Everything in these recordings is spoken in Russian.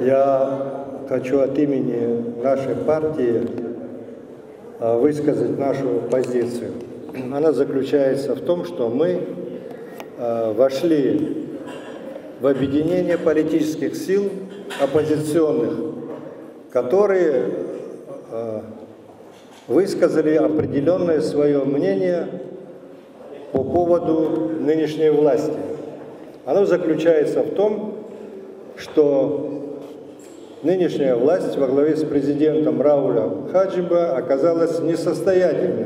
Я хочу от имени нашей партии высказать нашу позицию. Она заключается в том, что мы вошли в объединение политических сил оппозиционных, которые высказали определенное свое мнение по поводу нынешней власти. Оно заключается в том, что нынешняя власть во главе с президентом Раулем Хаджиба оказалась несостоятельной.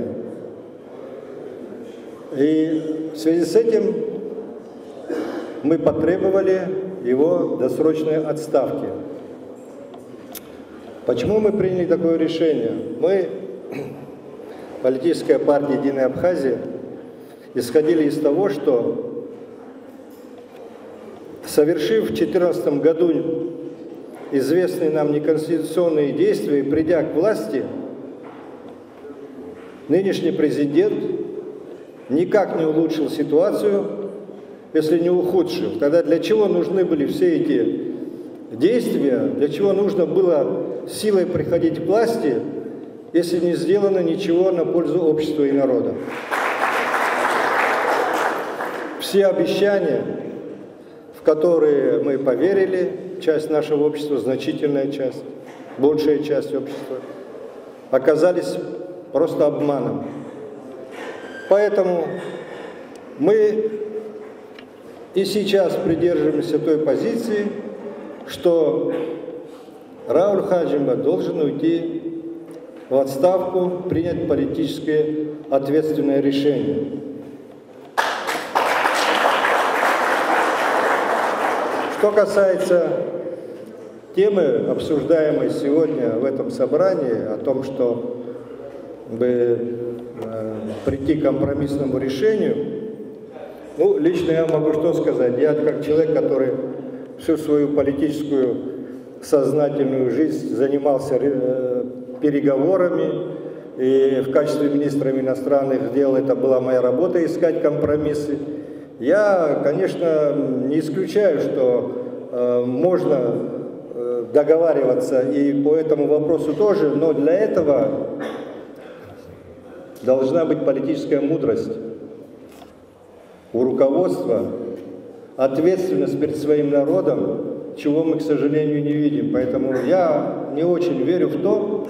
И в связи с этим мы потребовали его досрочной отставки. Почему мы приняли такое решение? Мы, политическая партия «Единая Абхазия», исходили из того, что, совершив в 2014 году известные нам неконституционные действия и придя к власти, нынешний президент никак не улучшил ситуацию, если не ухудшил. Тогда для чего нужны были все эти действия, для чего нужно было силой приходить к власти, если не сделано ничего на пользу общества и народа? Все обещания, в которые мы поверили, часть нашего общества, значительная часть, большая часть общества, оказались просто обманом. Поэтому мы и сейчас придерживаемся той позиции, что Рауль Хаджиба должен уйти в отставку, принять политически ответственное решение. Что касается темы, обсуждаемой сегодня в этом собрании, о том, что прийти к компромиссному решению, ну, лично я могу что сказать. Я как человек, который всю свою политическую сознательную жизнь занимался переговорами, и в качестве министра иностранных дел это была моя работа — искать компромиссы. Я, конечно, не исключаю, что можно договариваться и по этому вопросу тоже, но для этого должна быть политическая мудрость у руководства, ответственность перед своим народом, чего мы, к сожалению, не видим. Поэтому я не очень верю в то,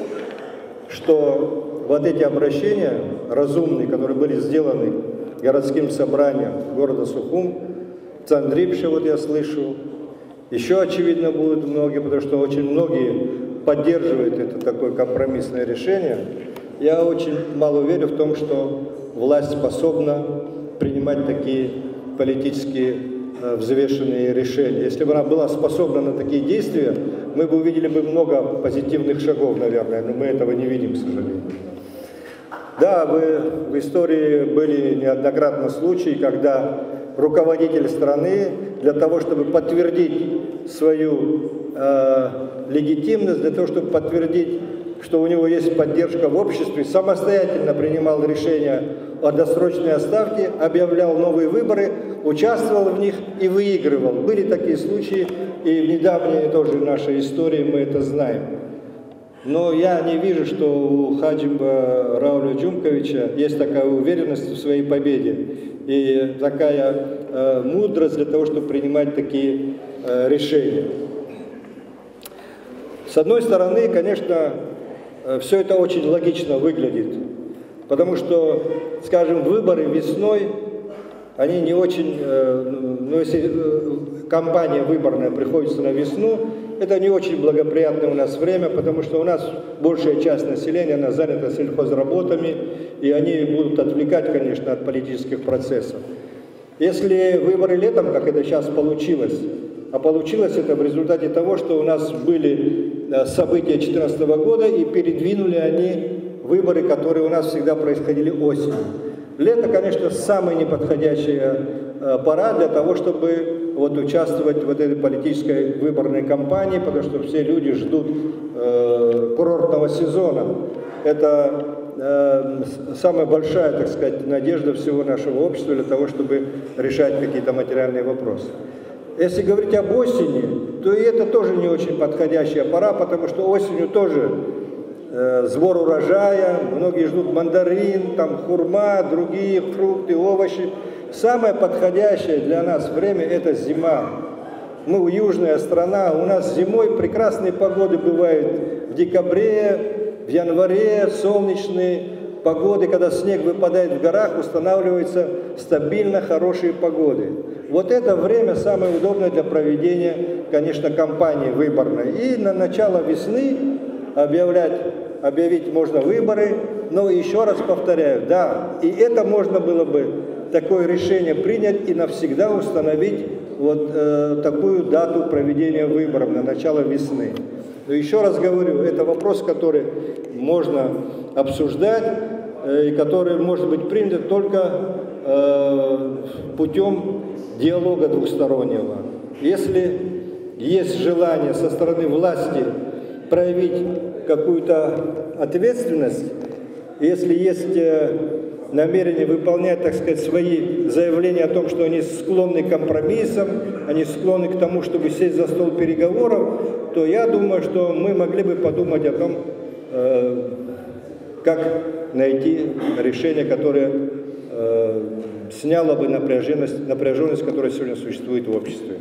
что вот эти обращения разумные, которые были сделаны городским собранием города Сухум, Цандрипше, вот я слышу, еще, очевидно, будут многие, потому что очень многие поддерживают это такое компромиссное решение. Я очень мало верю в том, что власть способна принимать такие политически взвешенные решения. Если бы она была способна на такие действия, мы бы увидели много позитивных шагов, наверное, но мы этого не видим, к сожалению. Да, в истории были неоднократно случаи, когда руководитель страны для того, чтобы подтвердить свою легитимность, для того, чтобы подтвердить, что у него есть поддержка в обществе, самостоятельно принимал решение о досрочной отставке, объявлял новые выборы, участвовал в них и выигрывал. Были такие случаи, и в недавней тоже нашей истории мы это знаем. Но я не вижу, что у Хаджиба Рауля Джумковича есть такая уверенность в своей победе и такая мудрость для того, чтобы принимать такие решения. С одной стороны, конечно, все это очень логично выглядит, потому что, скажем, выборы весной, они не очень, ну, если кампания выборная приходится на весну, это не очень благоприятное у нас время, потому что у нас большая часть населения, она занята сельхозработами, и они будут отвлекать, конечно, от политических процессов. Если выборы летом, как это сейчас получилось, а получилось это в результате того, что у нас были события 2014 года, и передвинули они выборы, которые у нас всегда происходили осенью. Лето, конечно, самая неподходящая пора для того, чтобы вот участвовать в этой политической выборной кампании, потому что все люди ждут курортного сезона. Это самая большая, так сказать, надежда всего нашего общества для того, чтобы решать какие-то материальные вопросы. Если говорить об осени, то и это тоже не очень подходящая пора, потому что осенью тоже сбор урожая, многие ждут мандарин, там хурма, другие фрукты, овощи. Самое подходящее для нас время – это зима. Мы южная страна, у нас зимой прекрасные погоды бывают в декабре, в январе, солнечные погоды, когда снег выпадает в горах, устанавливаются стабильно хорошие погоды. Вот это время самое удобное для проведения, конечно, кампании выборной. И на начало весны объявить можно выборы, но еще раз повторяю, да, и это можно было бы такое решение принять и навсегда установить вот такую дату проведения выборов на начало весны. Но еще раз говорю, это вопрос, который можно обсуждать и который может быть принят только путем диалога двустороннего. Если есть желание со стороны власти проявить какую-то ответственность, если есть намерение выполнять, так сказать, свои заявления о том, что они склонны к компромиссам, они склонны к тому, чтобы сесть за стол переговоров, то я думаю, что мы могли бы подумать о том, как найти решение, которое сняло бы напряженность, которая сегодня существует в обществе.